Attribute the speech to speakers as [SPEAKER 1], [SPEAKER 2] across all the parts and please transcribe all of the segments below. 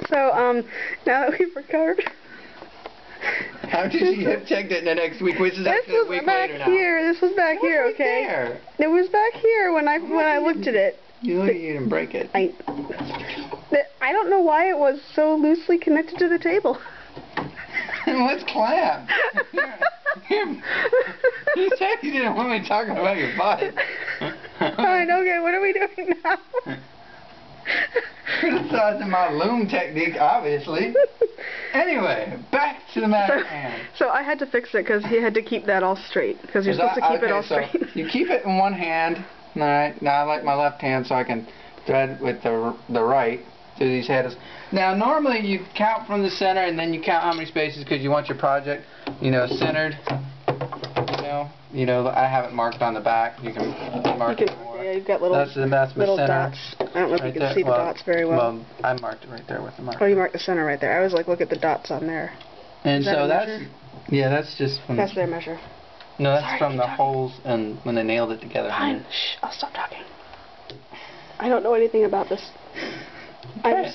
[SPEAKER 1] So, now that we've recovered.
[SPEAKER 2] How did she have checked it in the next week? Which is actually a week later now.
[SPEAKER 1] This was back here, okay?
[SPEAKER 2] There.
[SPEAKER 1] It was back here when I looked at it.
[SPEAKER 2] You look at you and break it.
[SPEAKER 1] I don't know why it was so loosely connected to the table.
[SPEAKER 2] Let's clap. You said you didn't want me talking about your butt.
[SPEAKER 1] Alright, okay, what are we doing now?
[SPEAKER 2] Criticizing my loom technique, obviously. Anyway, back to the matter at hand.
[SPEAKER 1] So I had to fix it because he had to keep that all straight. Because you're supposed to keep it all straight.
[SPEAKER 2] So you keep it in one hand. Alright, now I like my left hand so I can thread with the right through these heddles. Now normally you count from the center and then you count how many spaces because you want your project, centered. You know, I have it marked on the back. You can mark it more.
[SPEAKER 1] Yeah, you've got little
[SPEAKER 2] that's my
[SPEAKER 1] little
[SPEAKER 2] center.
[SPEAKER 1] dots. I don't know if you can see the dots very well.
[SPEAKER 2] Well, I marked it right there with the marker.
[SPEAKER 1] Oh, you marked the center right there. I was like, look at the dots on there.
[SPEAKER 2] And so that's just from...
[SPEAKER 1] That's their measure.
[SPEAKER 2] No, that's from the holes and when they nailed it together.
[SPEAKER 1] Fine. Shh, I'll stop talking. I don't know anything about this.
[SPEAKER 2] Okay.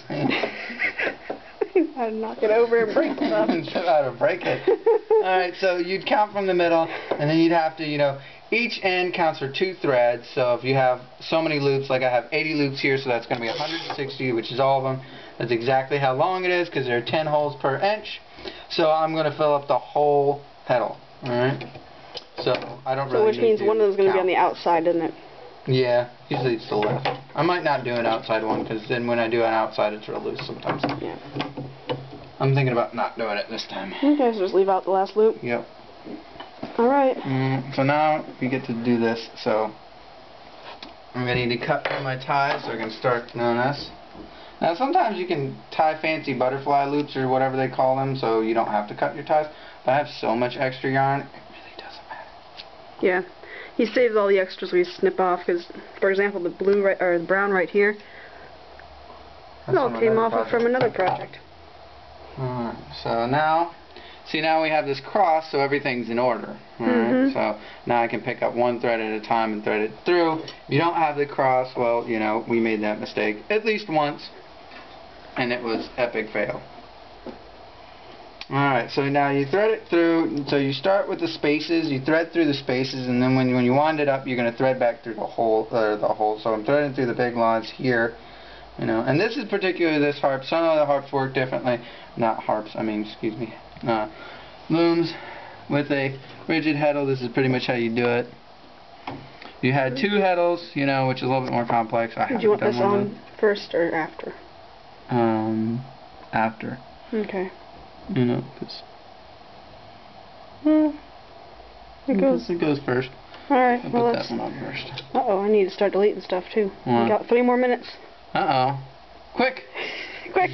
[SPEAKER 1] I'd knock it over and break stuff.
[SPEAKER 2] Show how to break it. Alright, so you'd count from the middle, and then you'd have to, each end counts for 2 threads. So if you have so many loops, like I have 80 loops here, so that's going to be 160, which is all of them. That's exactly how long it is, because there are 10 holes per inch. So I'm going to fill up the whole heddle. Alright? So I don't really
[SPEAKER 1] which means one of them is going to be on the outside, isn't it?
[SPEAKER 2] Yeah, usually it's the left. I might not do an outside one, because then when I do an outside, it's real loose sometimes.
[SPEAKER 1] Yeah.
[SPEAKER 2] I'm thinking about not doing it this time.
[SPEAKER 1] Okay, so just leave out the last loop?
[SPEAKER 2] Yep.
[SPEAKER 1] Alright.
[SPEAKER 2] So now we get to do this, so I'm going to need to cut my ties so I can start doing this. Now sometimes you can tie fancy butterfly loops or whatever they call them, so you don't have to cut your ties. But I have so much extra yarn, it really doesn't matter.
[SPEAKER 1] Yeah. He saves all the extras we snip off, because, for example, the blue or the brown right here, it all came off from another project.
[SPEAKER 2] Alright, so now, now we have this cross, so everything's in order. Alright, so now I can pick up one thread at a time and thread it through. If you don't have the cross, well, we made that mistake at least once, and it was epic fail. Alright, so now you thread it through, so you start with the spaces, you thread through the spaces, and then when you wind it up, you're going to thread back through the hole, so I'm threading through the big lines here, and this is particularly this harp. Some of the harps work differently, looms with a rigid heddle. This is pretty much how you do it. You had 2 heddles, which is a little bit more complex.
[SPEAKER 1] Did you want this on first or after?
[SPEAKER 2] After.
[SPEAKER 1] Okay.
[SPEAKER 2] Because it goes first.
[SPEAKER 1] Alright,
[SPEAKER 2] I'll
[SPEAKER 1] well,
[SPEAKER 2] put that one on first.
[SPEAKER 1] Uh-oh, I need to start deleting stuff too. We got 3 more minutes.
[SPEAKER 2] Uh-oh. Quick!
[SPEAKER 1] Quick!